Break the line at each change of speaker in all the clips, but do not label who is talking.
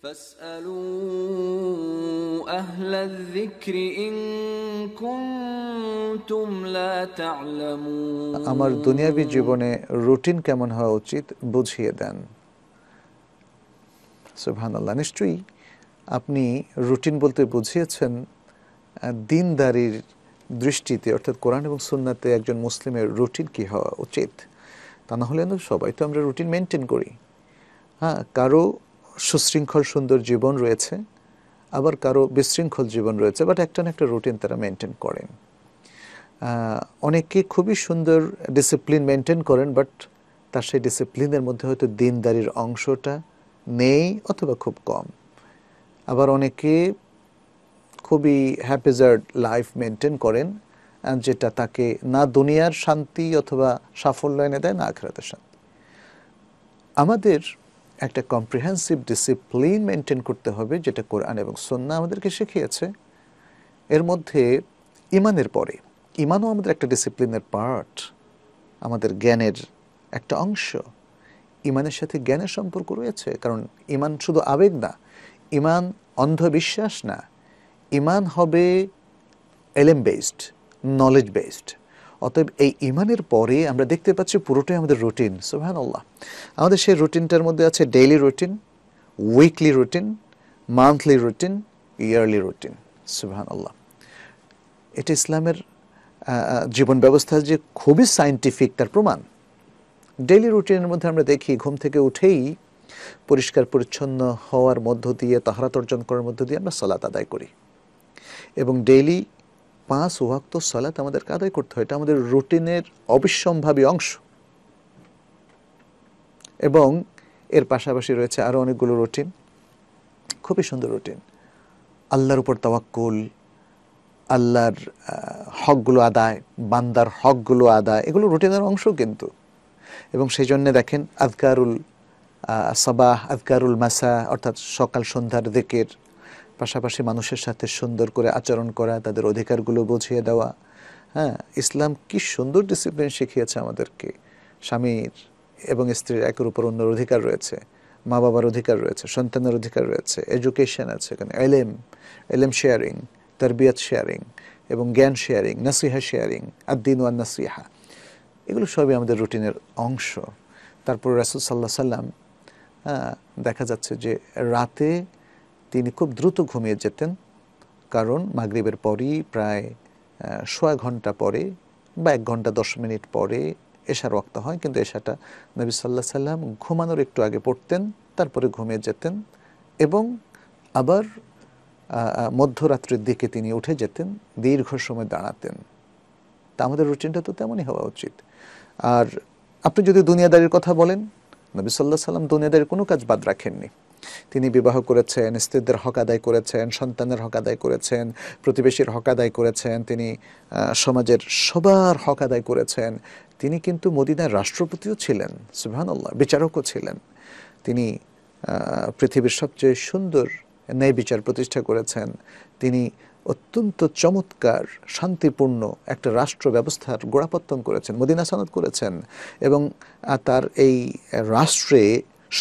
فاسألوا أهل الذكر إن كنتم لا تعلمون
আমার দুনিয়াবী জীবনে রুটিন কেমন হওয়া উচিত বুঝিয়ে দেন। সুবহানাল্লাহ, নিশ্চয়ই আপনি রুটিন বলতে বুঝিয়েছেন দিনদারির দৃষ্টিতে, অর্থাৎ কোরআন এবং সুন্নাতে একজন মুসলিমের রুটিন কী হওয়া উচিত। তা না হলে সবাই তো আমরা রুটিন মেনটেন করি। হ্যাঁ, কারো সুশৃঙ্খল সুন্দর জীবন রয়েছে, আবার কারো বিশৃঙ্খল জীবন রয়েছে, বাট একটা না একটা রুটিন তারা মেনটেন করেন। অনেকে খুবই সুন্দর ডিসিপ্লিন মেনটেন করেন, বাট তার সেই ডিসিপ্লিনের মধ্যে হয়তো দিনদারির অংশটা নেই অথবা খুব কম। আবার অনেকে খুবই হ্যাপিজার্ড লাইফ মেনটেন করেন, যেটা তাকে না দুনিয়ার শান্তি অথবা সাফল্য এনে দেয়, না আখিরাতের শান্তি। আমাদের একটা কম্প্রিহেন্সিভ ডিসিপ্লিন মেনটেন করতে হবে, যেটা কোরআন এবং সুন্নাহ আমাদেরকে শিখিয়েছে। এর মধ্যে ইমানের পরে, ইমানও আমাদের একটা ডিসিপ্লিনের পার্ট, আমাদের জ্ঞানের একটা অংশ। ইমানের সাথে জ্ঞানের সম্পর্ক রয়েছে, কারণ ইমান শুধু আবেগ না, ইমান অন্ধবিশ্বাস না, ইমান হবে এলেম বেসড, নলেজ বেসড। অতএব এই ইমানের পরে আমরা দেখতে পাচ্ছি পুরোটাই আমাদের রুটিন। সুবহানাল্লাহ, আমাদের সেই রুটিনটার মধ্যে আছে daily routine, weekly routine, monthly routine, yearly routine. সুবহানাল্লাহ, এটা ইসলামের জীবন ব্যবস্থা যে খুবই সায়েন্টিফিক তার প্রমাণ। ডেইলি রুটিনের মধ্যে আমরা দেখি ঘুম থেকে উঠেই পরিষ্কার পরিচ্ছন্ন হওয়ার মধ্য দিয়ে, তাহারাত অর্জন করার মধ্য দিয়ে আমরা সালাত আদায় করি, এবং ডেইলি 5 ওয়াক্ত সালাত আমাদেরকে আদায় করতে হয়। এটা আমাদের রুটিনের অবিসম্ভাবী অংশ। এবং এর পাশাপাশি রয়েছে আরও অনেকগুলো রুটিন, খুবই সুন্দর রুটিন। আল্লাহর উপর তাওয়াক্কুল, আল্লাহর হকগুলো আদায়, বান্দার হকগুলো আদায়, এগুলো রুটিনের অংশ কিন্তু। এবং সেই জন্যে দেখেন আযকারুল সাবাহ, আযকারুল মাসা, অর্থাৎ সকাল সন্ধ্যার যিকির, পাশাপাশি মানুষের সাথে সুন্দর করে আচরণ করা, তাদের অধিকারগুলো বুঝিয়ে দেওয়া। হ্যাঁ, ইসলাম কি সুন্দর ডিসিপ্লিন শিখিয়েছে আমাদেরকে। স্বামীর এবং স্ত্রীর একের উপর অন্যের অধিকার রয়েছে, মা বাবার অধিকার রয়েছে, সন্তানের অধিকার রয়েছে, এডুকেশন আছে, এখানে এলেম শেয়ারিং, তারবিয়াত শেয়ারিং এবং জ্ঞান শেয়ারিং, নাসিহা শেয়ারিং, আদ-দীন ওয়ান নাসিহা, এগুলো সবই আমাদের রুটিনের অংশ। তারপর রাসূল সাল্লাল্লাহু আলাইহি সাল্লাম দেখা যাচ্ছে যে রাতে তিনি খুব দ্রুত ঘুমিয়ে যেতেন, কারণ মাগরিবের পরই প্রায় 1.5 ঘন্টা পরে বা 1 ঘন্টা 10 মিনিট পরে এশার ওয়াক্ত হয়, কিন্তু এশাটা নবী সাল্লাল্লাহু আলাইহি সাল্লাম ঘুমানোর একটু আগে পড়তেন, তারপরে ঘুমিয়ে যেতেন, এবং আবার মধ্যরাত্রির দিকে তিনি উঠে যেতেন, দীর্ঘ সময় দাঁড়াতেন। তা আমাদের রুটিনটা তো তেমনই হওয়া উচিত। আর আপনি যদি দুনিয়াদারির কথা বলেন, নবী সাল্লাল্লাহু আলাইহি সাল্লাম দুনিয়াদারির কোনো কাজ বাদ রাখেননি। তিনি বিবাহ করেছেন, স্ত্রীদের হক আদায় করেছেন, সন্তানের হক আদায় করেছেন, প্রতিবেশীর হক আদায় করেছেন, তিনি সমাজের সবার হক আদায় করেছেন। তিনি কিন্তু মদিনার রাষ্ট্রপতিও ছিলেন, সুবহানাল্লাহ, বিচারকও ছিলেন। তিনি পৃথিবীর সবচেয়ে সুন্দর ন্যায় বিচার প্রতিষ্ঠা করেছেন। তিনি অত্যন্ত চমৎকার শান্তিপূর্ণ একটা রাষ্ট্র ব্যবস্থার গোড়াপত্তন করেছেন, মদিনা সনদ করেছেন, এবং তার এই রাষ্ট্রে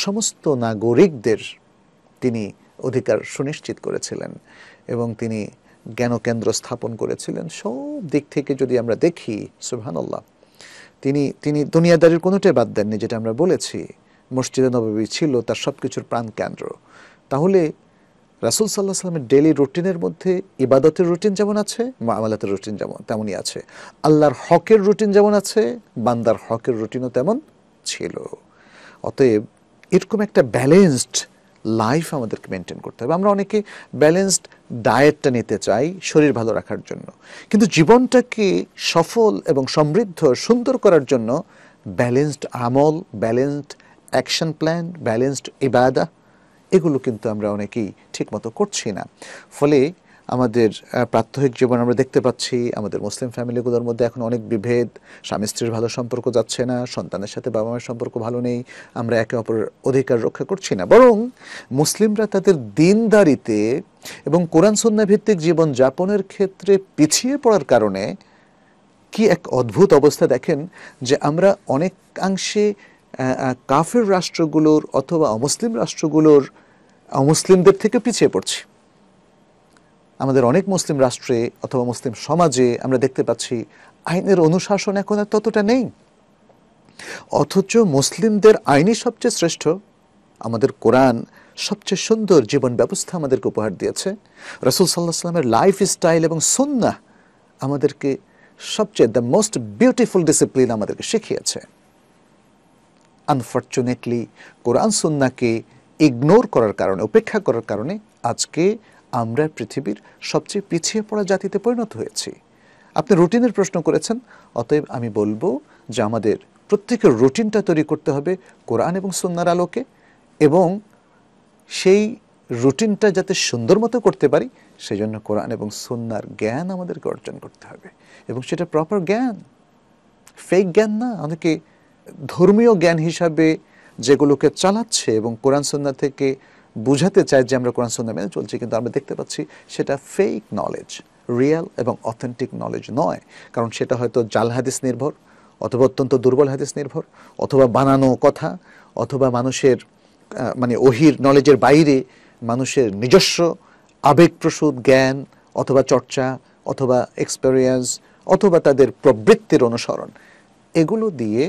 সমস্ত নাগরিকদের তিনি অধিকার সুনিশ্চিত করেছিলেন, এবং তিনি জ্ঞানকেন্দ্র স্থাপন করেছিলেন। সব দিক থেকে যদি আমরা দেখি, সুবহানাল্লাহ, তিনি দুনিয়াদারির কোনোটাই বাদ দেননি। যেটা আমরা বলেছি, মসজিদে নববী ছিল তার সব কিছুর প্রাণকেন্দ্র। তাহলে রাসূল সাল্লাল্লাহু আলাইহি সাল্লামের ডেইলি রুটিনের মধ্যে ইবাদতের রুটিন যেমন আছে, মুআমালাতের রুটিন যেমন তেমনই আছে। আল্লাহর হকের রুটিন যেমন আছে, বান্দার হকের রুটিনও তেমন ছিল। অতএব এরকম একটা ব্যালেন্সড লাইফ আমাদেরকে মেনটেন করতে হবে। আমরা অনেকে ব্যালেন্সড ডায়েটটা নিতে চাই শরীর ভালো রাখার জন্য, কিন্তু জীবনটাকে সফল এবং সমৃদ্ধ সুন্দর করার জন্য ব্যালেন্সড আমল, ব্যালেন্সড অ্যাকশন প্ল্যান, ব্যালেন্সড ইবাদা, এগুলো কিন্তু আমরা অনেকেই ঠিকমতো করছি না। ফলে আমাদের প্রাত্যহিক জীবন আমরা দেখতে পাচ্ছি আমাদের মুসলিম ফ্যামিলিগুলোর মধ্যে এখন অনেক বিভেদ, স্বামী স্ত্রীর ভালো সম্পর্ক যাচ্ছে না, সন্তানের সাথে বাবা মায়ের সম্পর্ক ভালো নেই, আমরা একে অপরের অধিকার রক্ষা করছি না। বরং মুসলিমরা তাদের দিনদারিতে এবং কোরআন সুন্নাহ ভিত্তিক জীবন যাপনের ক্ষেত্রে পিছিয়ে পড়ার কারণে কি এক অদ্ভুত অবস্থা দেখেন, যে আমরা অনেকাংশে কাফের রাষ্ট্রগুলোর অথবা অমুসলিম রাষ্ট্রগুলোর মুসলিমদের থেকে পিছিয়ে পড়ছি। আমাদের অনেক মুসলিম রাষ্ট্রে অথবা মুসলিম সমাজে আমরা দেখতে পাচ্ছি আইনের অনুশাসন এখন আর ততটা নেই, অথচ মুসলিমদের আইনই সবচেয়ে শ্রেষ্ঠ। আমাদের কোরআন সবচেয়ে সুন্দর জীবন ব্যবস্থা আমাদেরকে উপহার দিয়েছে। রাসূল সাল্লাল্লাহু আলাইহি ওয়াসাল্লামের লাইফ স্টাইল এবং সুন্নাহ আমাদেরকে সবচেয়ে দ্য মোস্ট বিউটিফুল ডিসিপ্লিন আমাদেরকে শিখিয়েছে। আনফর্চুনেটলি কোরআন সুন্নাহকে ইগনোর করার কারণে, উপেক্ষা করার কারণে আজকে আমরা পৃথিবীর সবচেয়ে পিছিয়ে পড়া জাতিতে পরিণত হয়েছি। আপনি রুটিনের প্রশ্ন করেছেন, অতএব আমি বলবো যে আমাদের প্রত্যেকের রুটিনটা তৈরি করতে হবে কোরআন এবং সুন্নাহর আলোকে, এবং সেই রুটিনটা যাতে সুন্দর মতো করতে পারি সেজন্য কোরআন এবং সুন্নাহর জ্ঞান আমাদেরকে অর্জন করতে হবে, এবং সেটা প্রপার জ্ঞান, ফেক জ্ঞান না। অনেকে ধর্মীয় জ্ঞান হিসাবে যেগুলোকে চালাচ্ছে এবং কোরআন সুন্নাহ থেকে বুঝাতে চায় যে আমরা কোরআন সুন্নাহ মেনে চলছি, কিন্তু আমরা দেখতে পাচ্ছি সেটা ফেক নলেজ, রিয়েল এবং অথেন্টিক নলেজ নয়। কারণ সেটা হয়তো জাল হাদিস নির্ভর, অথবা অত্যন্ত দুর্বল হাদিস নির্ভর, অথবা বানানো কথা, অথবা মানুষের মানে ওহির নলেজের বাইরে মানুষের নিজস্ব আবেগপ্রসূত জ্ঞান অথবা চর্চা অথবা এক্সপেরিয়েন্স অথবা তাদের প্রবৃত্তির অনুসরণ, এগুলো দিয়ে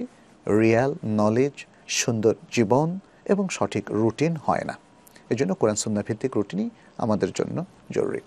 রিয়াল নলেজ, সুন্দর জীবন এবং সঠিক রুটিন হয় না। এজন্য কোরআন সুন্নাহ ভিত্তিক রুটিনই আমাদের জন্য জরুরি।